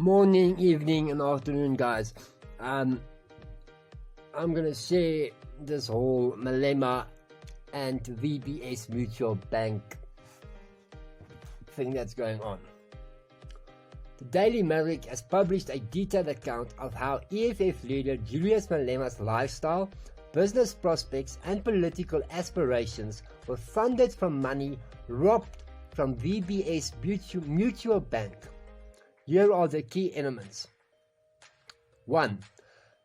Morning, evening, and afternoon, guys. I'm gonna share this whole Malema and VBS Mutual Bank thing that's going on. The Daily Maverick has published a detailed account of how EFF leader Julius Malema's lifestyle, business prospects, and political aspirations were funded from money robbed from VBS Mutual Bank. Here are the key elements. 1.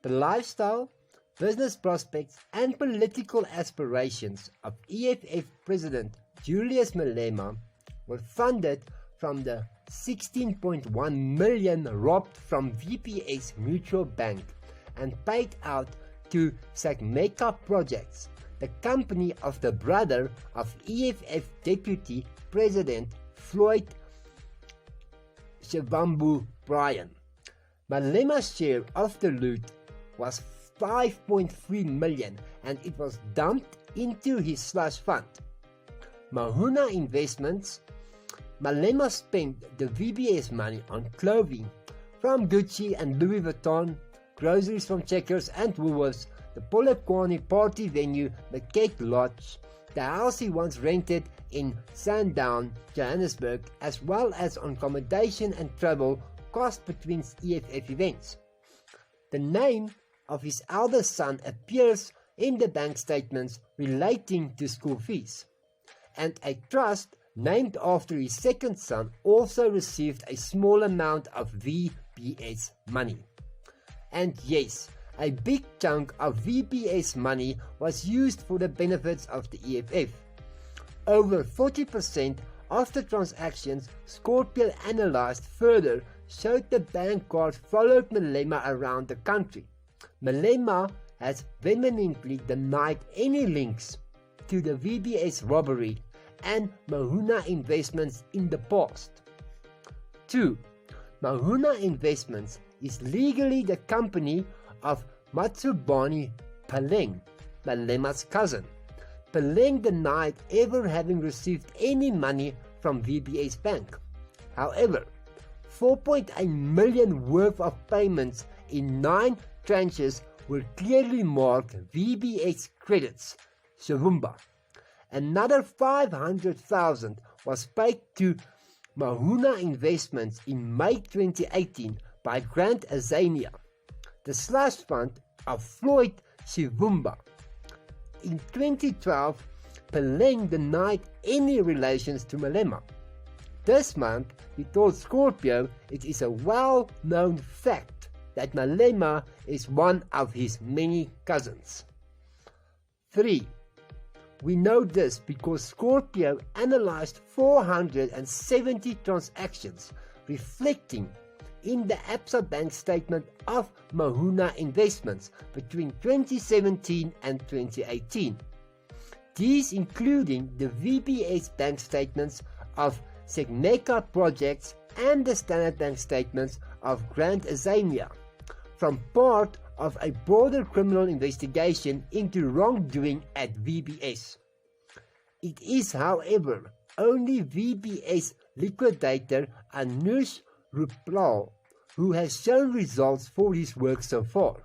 The lifestyle, business prospects, and political aspirations of EFF President Julius Malema were funded from the 16.1 million robbed from VBS Mutual Bank and paid out to Sagmeka Projects, the company of the brother of EFF Deputy President Floyd Shivambu Brian. Malema's share of the loot was 5.3 million and it was dumped into his slush fund. Mahuna Investments. Malema spent the VBS money on clothing from Gucci and Louis Vuitton, groceries from Checkers and Woolworths, the Polokwane party venue, the Cake Lodge, the house he once rented in Sandown, Johannesburg, as well as on accommodation and travel cost between EFF events. The name of his eldest son appears in the bank statements relating to school fees, and a trust named after his second son also received a small amount of VBS money. And yes, a big chunk of VBS money was used for the benefits of the EFF. Over 40% of the transactions Scorpio analyzed further showed the bank card followed Malema around the country. Malema has vehemently denied any links to the VBS robbery and Mahuna Investments in the past. 2. Mahuna Investments is legally the company of Matsubani Paleng, Malema's cousin. Paleng denied ever having received any money from VBS Bank. However, 4.8 million worth of payments in 9 tranches were clearly marked VBS credits, Shivumba. Another 500,000 was paid to Mahuna Investments in May 2018 by Grant Azania, the slush fund of Floyd Shivumba. In 2012, Paleng denied any relations to Malema. This month, he told Scorpio it is a well-known fact that Malema is one of his many cousins. 3. We know this because Scorpio analyzed 470 transactions reflecting in the Absa Bank statement of Mahuna Investments between 2017 and 2018. These including the VBS Bank statements of Sagmeka Projects and the Standard Bank statements of Grant Azania, from part of a broader criminal investigation into wrongdoing at VBS. It is, however, only VBS liquidator Anush Ruplal who has shown results for his work so far.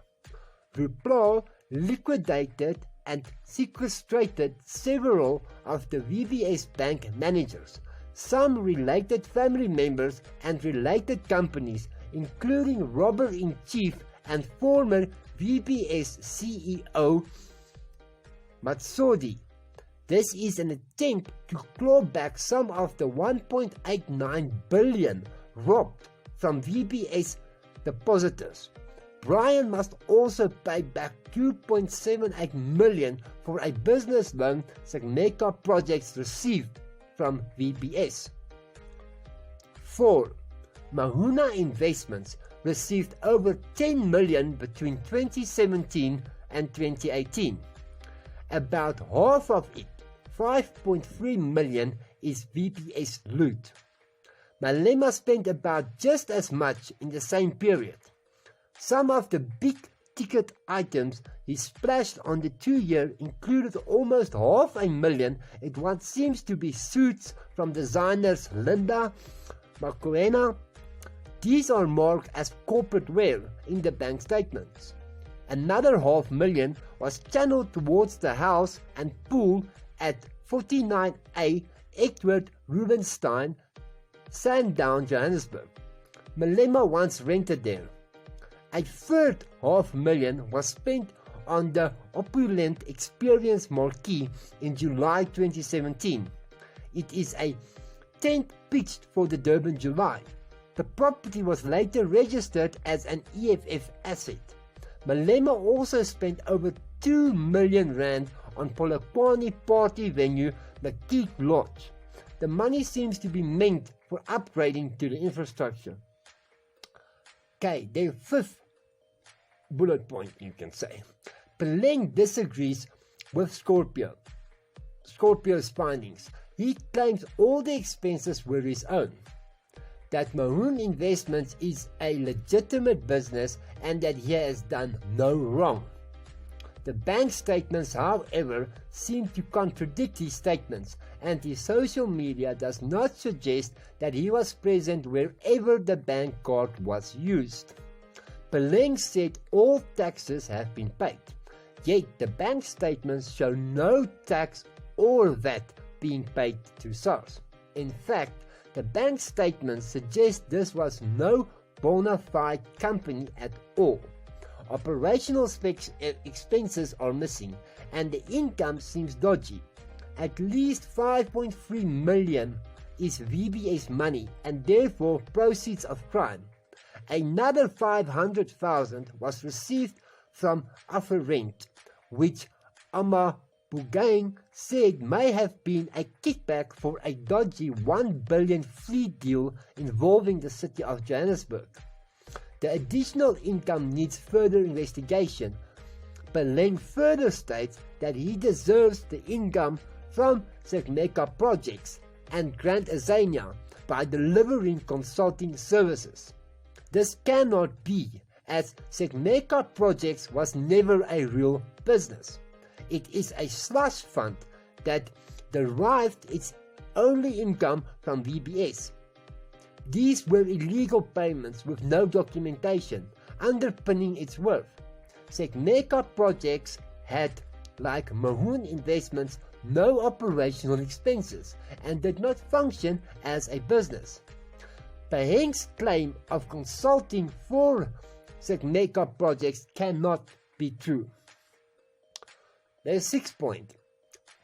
Ruplal liquidated and sequestrated several of the VBS Bank managers, some related family members and related companies, including robber-in-chief and former VBS CEO Matsodi. This is an attempt to claw back some of the 1.89 billion robbed from VBS depositors. Brian must also pay back 2.78 million for a business loan Sagmeka Projects received from VBS. 4. Mahuna Investments received over 10 million between 2017 and 2018. About half of it, 5.3 million, is VBS loot. Malema spent about just as much in the same period. Some of the big ticket items he splashed on the 2-year included almost 500,000 at what seems to be suits from designers Linda Makuena, These are marked as corporate wear in the bank statements. Another $500,000 was channeled towards the house and pool at 49A Edward Rubenstein, Sandown, Johannesburg. Malema once rented there. A third $500,000 was spent on the opulent Experience Marquee in July 2017. It is a tent pitched for the Durban July. The property was later registered as an EFF asset. Malema also spent over 2 million rand on Polokwane party venue, the Keep Lodge. The money seems to be meant for upgrading to the infrastructure. Okay, the fifth bullet point, you can say. Peleng disagrees with Scorpio's findings. He claims all the expenses were his own, that Mahoon Investments is a legitimate business and that he has done no wrong. The bank statements, however, seem to contradict his statements, and his social media does not suggest that he was present wherever the bank card was used. Peleng said all taxes have been paid, yet the bank statements show no tax or VAT being paid to SARS. In fact, the bank statements suggest this was no bona fide company at all. Operational expenses are missing, and the income seems dodgy. At least 5.3 million is VBS money and therefore proceeds of crime. Another 500,000 was received from AfriForum, which Bugang said may have been a kickback for a dodgy 1 billion fleet deal involving the city of Johannesburg. The additional income needs further investigation. Peleng further states that he deserves the income from Segmeka projects and Grant Azania by delivering consulting services. This cannot be, as Segmeka projects was never a real business. It is a slush fund that derived its only income from VBS. These were illegal payments with no documentation underpinning its worth. Segmeka projects had, like Mahoon Investments, no operational expenses and did not function as a business. Peleng's claim of consulting for Segmeka projects cannot be true. The sixth point.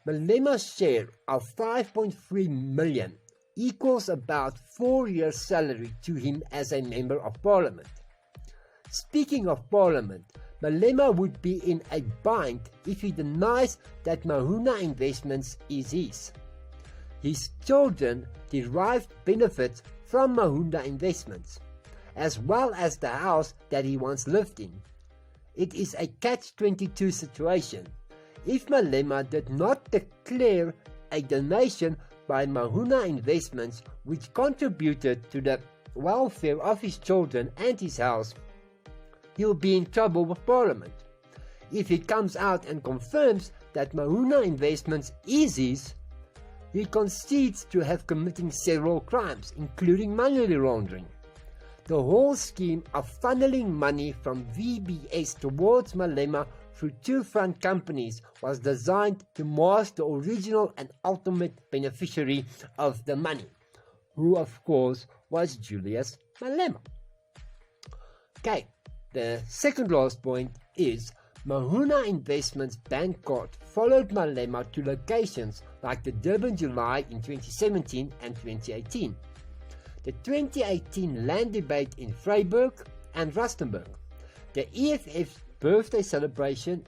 Malema's share of 5.3 million equals about 4 years' salary to him as a member of parliament. Speaking of parliament, Malema would be in a bind if he denies that Mahoon Investments is his. His children derived benefits from Mahoon Investments, as well as the house that he once lived in. It is a catch-22 situation. If Malema did not declare a donation by Mahoon Investments which contributed to the welfare of his children and his house, he'll be in trouble with Parliament. If he comes out and confirms that Mahoon Investments is his, he concedes to have committing several crimes, including money laundering. The whole scheme of funneling money from VBS towards Malema through two front companies was designed to mask the original and ultimate beneficiary of the money, who of course was Julius Malema. Okay, the second last point is Mahoon Investments bank card followed Malema to locations like the Durban July in 2017 and 2018, the 2018 land debate in Vryburg and Rustenburg, the EFF's birthday celebration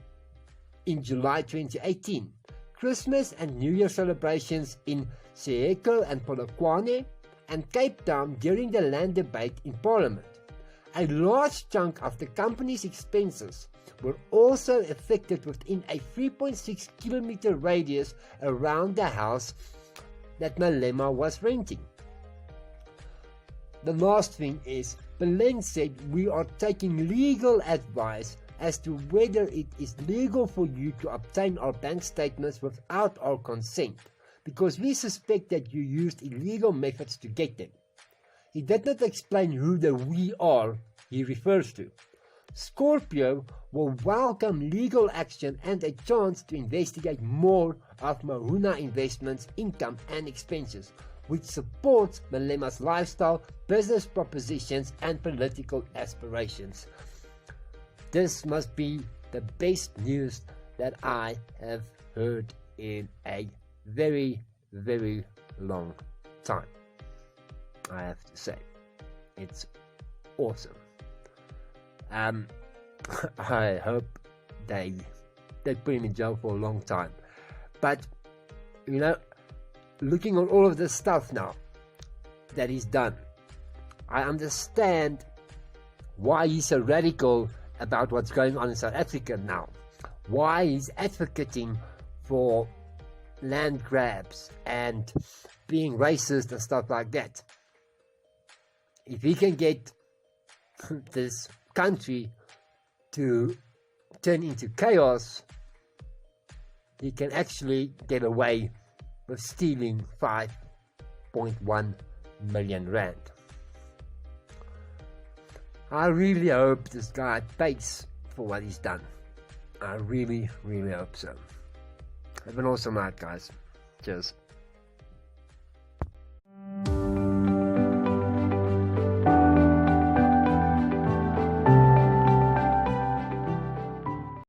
in July 2018, Christmas and New Year celebrations in Soweto and Polokwane, and Cape Town during the land debate in Parliament. A large chunk of the company's expenses were also affected within a 3.6 kilometer radius around the house that Malema was renting. The last thing is, Peleng said we are taking legal advice as to whether it is legal for you to obtain our bank statements without our consent, because we suspect that you used illegal methods to get them. He did not explain who the "we" are he refers to. Scorpio will welcome legal action and a chance to investigate more of Mahuna investments, income and expenses, which supports Malema's lifestyle, business propositions and political aspirations. This must be the best news that I have heard in a very, very long time. I have to say, it's awesome. I hope they put him in jail for a long time. But, you know, looking at all of this stuff now that he's done, I understand why he's so radical about what's going on in South Africa now. Why he's advocating for land grabs and being racist and stuff like that. If he can get this country to turn into chaos, he can actually get away with stealing 5.1 million rand. I really hope this guy pays for what he's done. I really, really hope so. Have an awesome night, guys. Cheers.